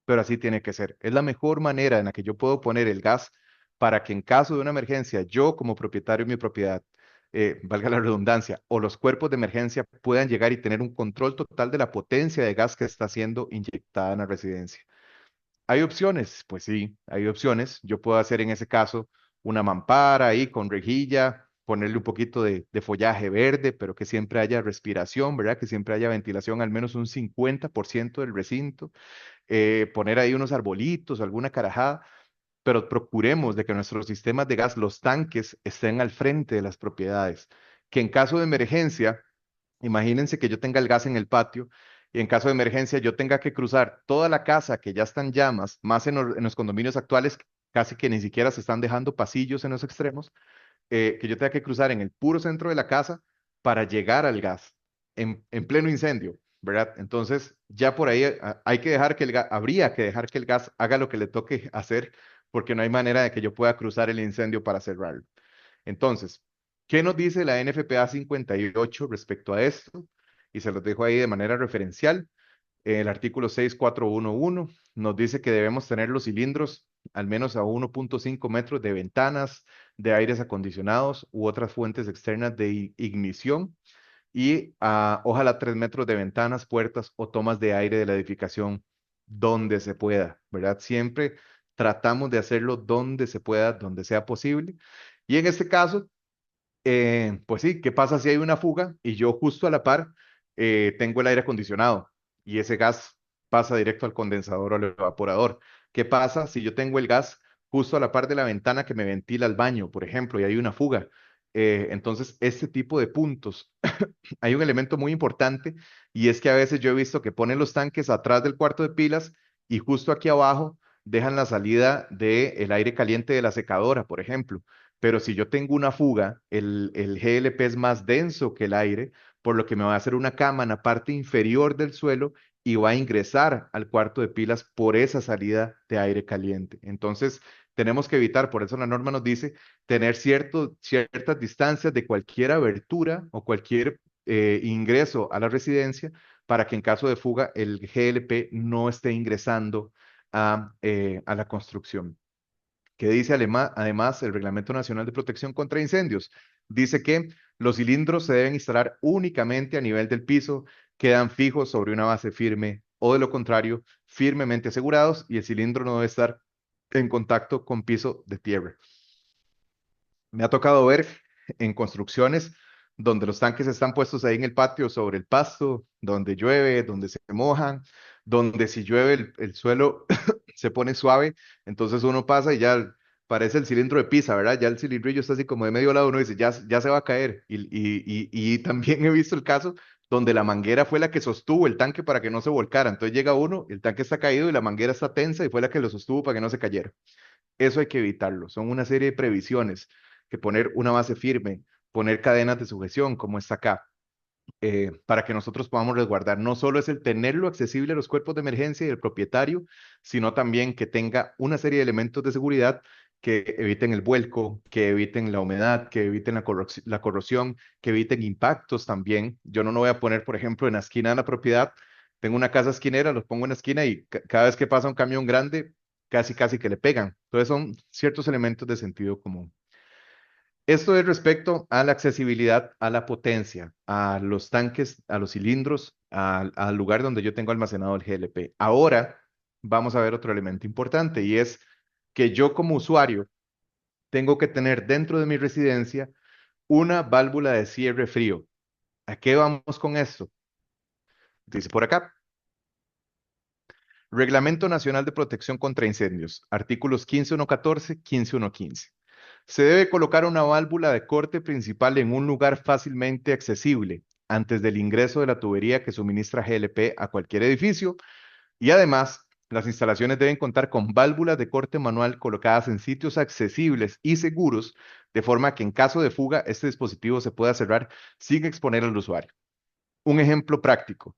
pero así tiene que ser. Es la mejor manera en la que yo puedo poner el gas para que en caso de una emergencia, yo como propietario de mi propiedad, valga la redundancia, o los cuerpos de emergencia puedan llegar y tener un control total de la potencia de gas que está siendo inyectada en la residencia. ¿Hay opciones? Pues sí, hay opciones. Yo puedo hacer en ese caso una mampara ahí con rejilla, ponerle un poquito de follaje verde, pero que siempre haya respiración, ¿verdad? Que siempre haya ventilación, al menos un 50% del recinto, poner ahí unos arbolitos, alguna carajada, pero procuremos de que nuestros sistemas de gas, los tanques, estén al frente de las propiedades, que en caso de emergencia, imagínense que yo tenga el gas en el patio y en caso de emergencia yo tenga que cruzar toda la casa que ya está en llamas, más en los condominios actuales, casi que ni siquiera se están dejando pasillos en los extremos, que yo tenga que cruzar en el puro centro de la casa para llegar al gas en pleno incendio, ¿verdad? Entonces, ya por ahí hay que dejar que el gas, habría que dejar que el gas haga lo que le toque hacer, porque no hay manera de que yo pueda cruzar el incendio para cerrarlo. Entonces, ¿qué nos dice la NFPA 58 respecto a esto? Y se los dejo ahí de manera referencial. El artículo 6411 nos dice que debemos tener los cilindros al menos a 1.5 metros de ventanas, de aires acondicionados u otras fuentes externas de ignición y ojalá 3 metros de ventanas, puertas o tomas de aire de la edificación donde se pueda, ¿verdad? Siempre tratamos de hacerlo donde se pueda, donde sea posible. Y en este caso, pues sí, ¿qué pasa si hay una fuga y yo justo a la par tengo el aire acondicionado y ese gas pasa directo al condensador o al evaporador? ¿Qué pasa si yo tengo el gas justo a la par de la ventana que me ventila el baño, por ejemplo, y hay una fuga? Entonces, este tipo de puntos, hay un elemento muy importante y es que a veces yo he visto que ponen los tanques atrás del cuarto de pilas y justo aquí abajo dejan la salida del aire caliente de la secadora, por ejemplo. Pero si yo tengo una fuga, el GLP es más denso que el aire, por lo que me va a hacer una cama en la parte inferior del suelo y va a ingresar al cuarto de pilas por esa salida de aire caliente. Entonces, tenemos que evitar, por eso la norma nos dice, tener ciertas distancias de cualquier abertura o cualquier ingreso a la residencia para que en caso de fuga el GLP no esté ingresando a la construcción. ¿Qué dice además el Reglamento Nacional de Protección contra Incendios? Dice que los cilindros se deben instalar únicamente a nivel del piso, quedan fijos sobre una base firme o de lo contrario, firmemente asegurados y el cilindro no debe estar en contacto con piso de tierra. Me ha tocado ver en construcciones donde los tanques están puestos ahí en el patio sobre el pasto, donde llueve, donde se mojan, donde si llueve el suelo se pone suave, entonces uno pasa y ya parece el cilindro de pizza, ¿verdad? Ya el cilindrillo está así como de medio lado, uno dice, ya se va a caer. Y también he visto el caso donde la manguera fue la que sostuvo el tanque para que no se volcara. Entonces llega uno, el tanque está caído y la manguera está tensa y fue la que lo sostuvo para que no se cayera. Eso hay que evitarlo. Son una serie de previsiones que poner una base firme, poner cadenas de sujeción como está acá, para que nosotros podamos resguardar. No solo es el tenerlo accesible a los cuerpos de emergencia y el propietario, sino también que tenga una serie de elementos de seguridad que eviten el vuelco, que eviten la humedad, que eviten la corrosión, que eviten impactos también. Yo no lo voy a poner, por ejemplo, en la esquina de la propiedad. Tengo una casa esquinera, los pongo en la esquina y cada vez que pasa un camión grande, casi que le pegan. Entonces son ciertos elementos de sentido común. Esto es respecto a la accesibilidad, a la potencia, a los tanques, a los cilindros, al lugar donde yo tengo almacenado el GLP. Ahora vamos a ver otro elemento importante y es que yo como usuario tengo que tener dentro de mi residencia una válvula de cierre frío. ¿A qué vamos con esto? Dice por acá, Reglamento Nacional de Protección contra Incendios, artículos 15.1.14, 15.1.15. Se debe colocar una válvula de corte principal en un lugar fácilmente accesible antes del ingreso de la tubería que suministra GLP a cualquier edificio y además las instalaciones deben contar con válvulas de corte manual colocadas en sitios accesibles y seguros de forma que en caso de fuga este dispositivo se pueda cerrar sin exponer al usuario. Un ejemplo práctico.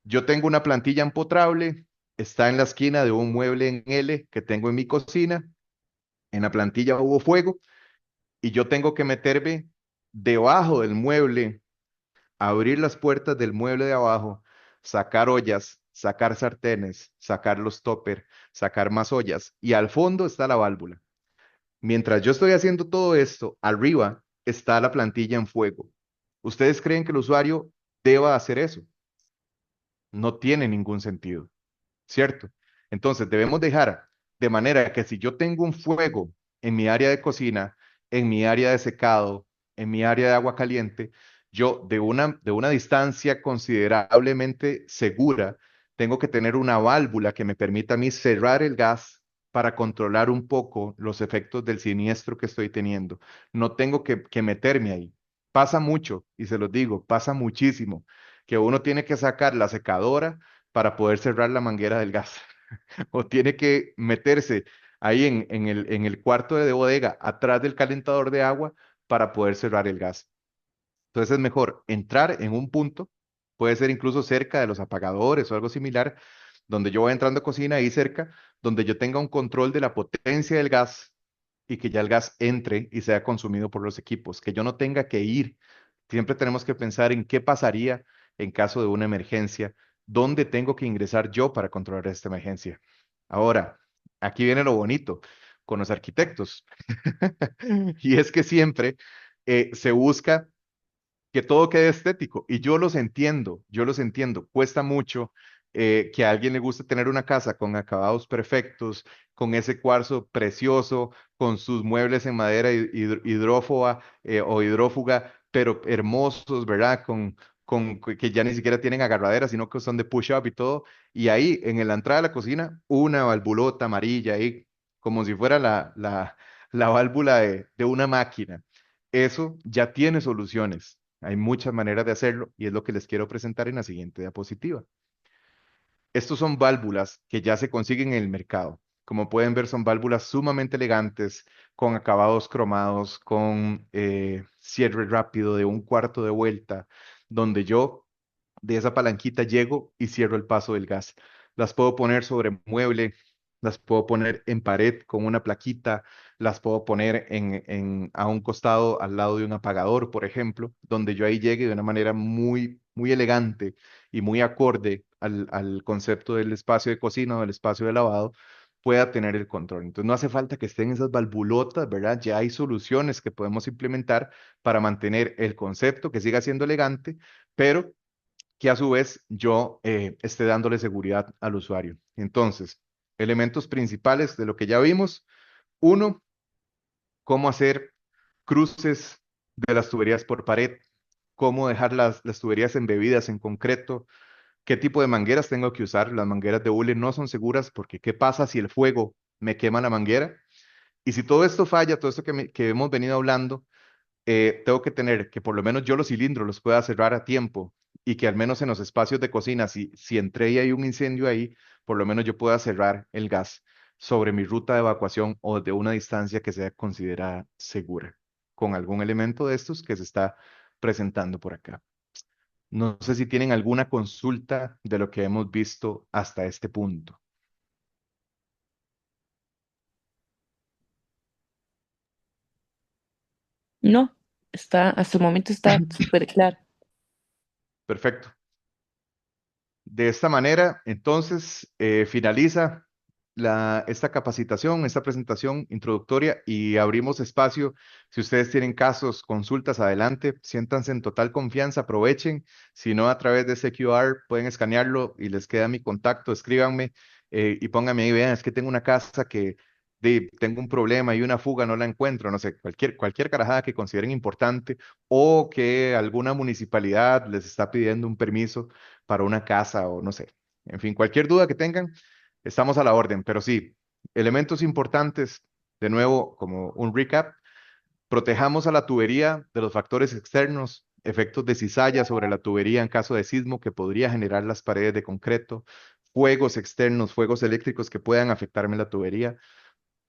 Yo tengo una plantilla empotrable, está en la esquina de un mueble en L que tengo en mi cocina. En la plantilla hubo fuego y yo tengo que meterme debajo del mueble, abrir las puertas del mueble de abajo, sacar ollas, sacar sartenes, sacar los topper, sacar más ollas y al fondo está la válvula. Mientras yo estoy haciendo todo esto, arriba está la plantilla en fuego. ¿Ustedes creen que el usuario deba hacer eso? No tiene ningún sentido. ¿Cierto? Entonces debemos dejar de manera que si yo tengo un fuego en mi área de cocina, en mi área de secado, en mi área de agua caliente, yo de una distancia considerablemente segura, tengo que tener una válvula que me permita a mí cerrar el gas para controlar un poco los efectos del siniestro que estoy teniendo. No tengo que meterme ahí. Pasa mucho, y se los digo, pasa muchísimo, que uno tiene que sacar la secadora para poder cerrar la manguera del gas. O tiene que meterse ahí en el cuarto de bodega, atrás del calentador de agua, para poder cerrar el gas. Entonces es mejor entrar en un punto, puede ser incluso cerca de los apagadores o algo similar, donde yo voy entrando a cocina ahí cerca, donde yo tenga un control de la potencia del gas y que ya el gas entre y sea consumido por los equipos, que yo no tenga que ir. Siempre tenemos que pensar en qué pasaría en caso de una emergencia, dónde tengo que ingresar yo para controlar esta emergencia. Ahora, aquí viene lo bonito con los arquitectos. Y es que siempre se busca que todo quede estético. Y yo los entiendo. Cuesta mucho que a alguien le guste tener una casa con acabados perfectos, con ese cuarzo precioso, con sus muebles en madera hidrófoba o hidrófuga, pero hermosos, ¿verdad? Que ya ni siquiera tienen agarradera, sino que son de push-up y todo. Y ahí, en la entrada de la cocina, una valvulota amarilla ahí, como si fuera la válvula de una máquina. Eso ya tiene soluciones. Hay muchas maneras de hacerlo y es lo que les quiero presentar en la siguiente diapositiva. Estos son válvulas que ya se consiguen en el mercado. Como pueden ver, son válvulas sumamente elegantes, con acabados cromados, con cierre rápido de un cuarto de vuelta, donde yo de esa palanquita llego y cierro el paso del gas. Las puedo poner sobre mueble, las puedo poner en pared con una plaquita, las puedo poner a un costado al lado de un apagador, por ejemplo, donde yo ahí llegue de una manera muy, muy elegante y muy acorde al concepto del espacio de cocina o del espacio de lavado, pueda tener el control. Entonces no hace falta que estén esas valvulotas, ¿verdad? Ya hay soluciones que podemos implementar para mantener el concepto, que siga siendo elegante, pero que a su vez yo esté dándole seguridad al usuario. Entonces, elementos principales de lo que ya vimos. Uno, cómo hacer cruces de las tuberías por pared, cómo dejar las tuberías embebidas en concreto, qué tipo de mangueras tengo que usar. Las mangueras de hule no son seguras porque ¿qué pasa si el fuego me quema la manguera? Y si todo esto falla, todo esto que hemos venido hablando, tengo que tener que por lo menos yo los cilindros los pueda cerrar a tiempo y que al menos en los espacios de cocina, si entré y hay un incendio ahí, por lo menos yo pueda cerrar el gas sobre mi ruta de evacuación o de una distancia que sea considerada segura, con algún elemento de estos que se está presentando por acá. No sé si tienen alguna consulta de lo que hemos visto hasta este punto. No, hasta el momento está súper claro. Perfecto. De esta manera, entonces, finaliza esta capacitación, esta presentación introductoria y abrimos espacio. Si ustedes tienen casos, consultas, adelante, siéntanse en total confianza, aprovechen. Si no, a través de ese QR pueden escanearlo y les queda mi contacto, escríbanme y pónganme ahí, vean, es que tengo una casa que tengo un problema y una fuga, no la encuentro, no sé, cualquier carajada que consideren importante o que alguna municipalidad les está pidiendo un permiso para una casa o no sé. En fin, cualquier duda que tengan, estamos a la orden. Pero sí, elementos importantes, de nuevo, como un recap, protejamos a la tubería de los factores externos, efectos de cizalla sobre la tubería en caso de sismo que podría generar las paredes de concreto, fuegos externos, fuegos eléctricos que puedan afectarme la tubería.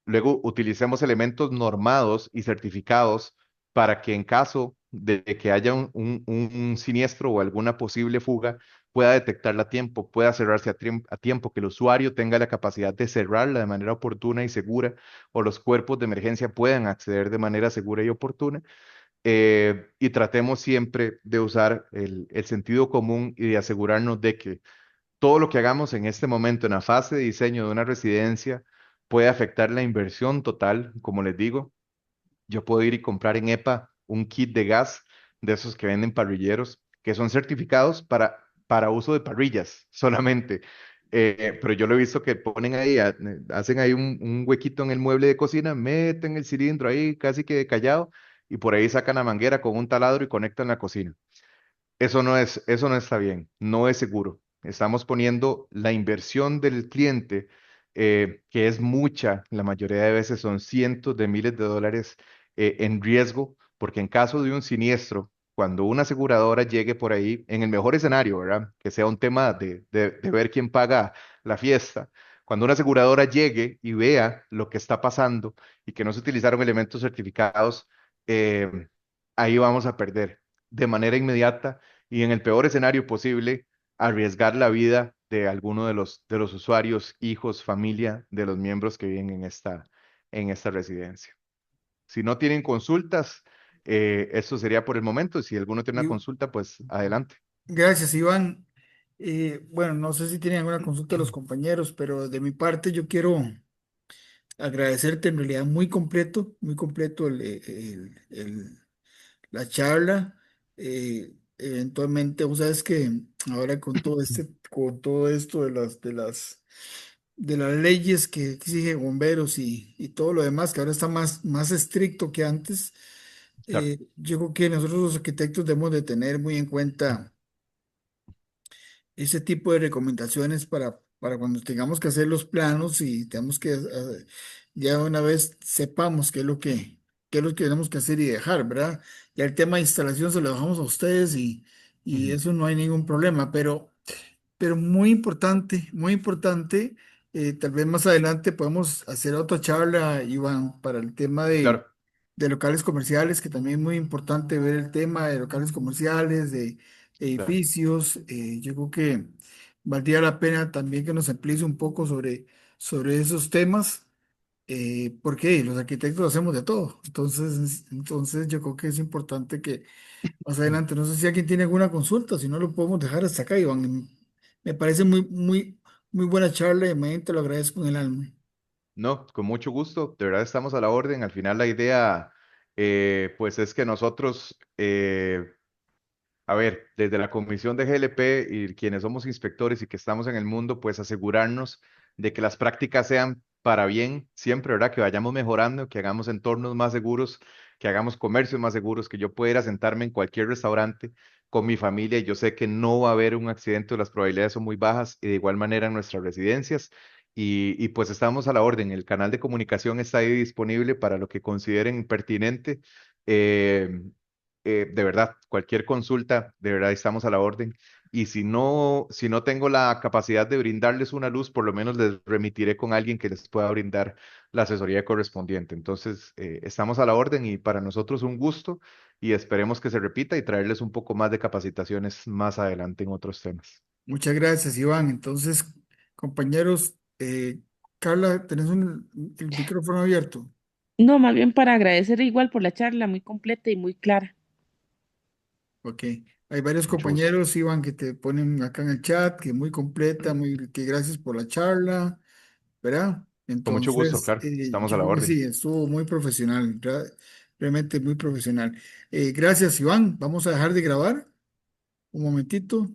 Luego utilicemos elementos normados y certificados para que en caso de que haya un siniestro o alguna posible fuga, pueda detectarla a tiempo, pueda cerrarse a tiempo, que el usuario tenga la capacidad de cerrarla de manera oportuna y segura, o los cuerpos de emergencia puedan acceder de manera segura y oportuna. Y tratemos siempre de usar el sentido común y de asegurarnos de que todo lo que hagamos en este momento en la fase de diseño de una residencia puede afectar la inversión total. Como les digo, yo puedo ir y comprar en EPA un kit de gas de esos que venden parrilleros, que son certificados para uso de parrillas solamente. Pero yo lo he visto que ponen ahí, hacen ahí un huequito en el mueble de cocina, meten el cilindro ahí casi que callado y por ahí sacan la manguera con un taladro y conectan la cocina. Eso no está bien, no es seguro. Estamos poniendo la inversión del cliente, que es mucha, la mayoría de veces son cientos de miles de dólares, en riesgo, porque en caso de un siniestro, cuando una aseguradora llegue por ahí, en el mejor escenario, ¿verdad? Que sea un tema de ver quién paga la fiesta. Cuando una aseguradora llegue y vea lo que está pasando y que no se utilizaron elementos certificados, ahí vamos a perder de manera inmediata y en el peor escenario posible, arriesgar la vida de alguno de los usuarios, hijos, familia de los miembros que viven en esta residencia. Si no tienen consultas, esto sería por el momento. Si alguno tiene una Y consulta, pues adelante. gracias, Iván. Bueno, no sé si tienen alguna consulta los compañeros, pero de mi parte yo quiero agradecerte en realidad muy completo la charla. Eventualmente, vos sabes que ahora con todo esto de las leyes que exige bomberos y todo lo demás, que ahora está más estricto que antes, Claro. yo creo que nosotros los arquitectos debemos de tener muy en cuenta ese tipo de recomendaciones para cuando tengamos que hacer los planos y tenemos que, ya una vez sepamos qué es lo que tenemos que hacer y dejar, ¿verdad? Ya el tema de instalación se lo dejamos a ustedes y Ujú. eso no hay ningún problema, pero muy importante, tal vez más adelante podemos hacer otra charla, Iván, para el tema Claro, de locales comerciales, que también es muy importante ver el tema de locales comerciales, de claro. edificios. Yo creo que valdría la pena también que nos amplíe un poco sobre esos temas, porque los arquitectos hacemos de todo. Entonces yo creo que es importante que más adelante, no sé si alguien tiene alguna consulta, si no lo podemos dejar hasta acá, Iván. Me parece muy buena charla y me te lo agradezco en el alma. No, con mucho gusto. De verdad estamos a la orden. Al final la idea, pues es que nosotros, a ver, desde la Comisión de GLP y quienes somos inspectores y que estamos en el mundo, pues asegurarnos de que las prácticas sean para bien siempre, ¿verdad? Que vayamos mejorando, que hagamos entornos más seguros, que hagamos comercios más seguros, que yo pueda ir a sentarme en cualquier restaurante con mi familia y yo sé que no va a haber un accidente, las probabilidades son muy bajas y de igual manera en nuestras residencias. Y pues estamos a la orden. El canal de comunicación está ahí disponible para lo que consideren pertinente. de verdad, cualquier consulta, de verdad estamos a la orden. Y si no tengo la capacidad de brindarles una luz, por lo menos les remitiré con alguien que les pueda brindar la asesoría correspondiente. Entonces, estamos a la orden y para nosotros un gusto y esperemos que se repita y traerles un poco más de capacitaciones más adelante en otros temas. Muchas gracias, Iván. Entonces, compañeros, Carla, tenés el micrófono abierto. No, más bien para agradecer igual por la charla muy completa y muy clara. Ok. Hay varios Mucho gusto. compañeros, Iván, que te ponen acá en el chat, que muy completa, que gracias por la charla, ¿verdad? Con mucho gusto, Entonces, claro. Estamos a yo la creo que orden. sí, estuvo muy profesional, realmente muy profesional. Gracias, Iván. Vamos a dejar de grabar un momentito.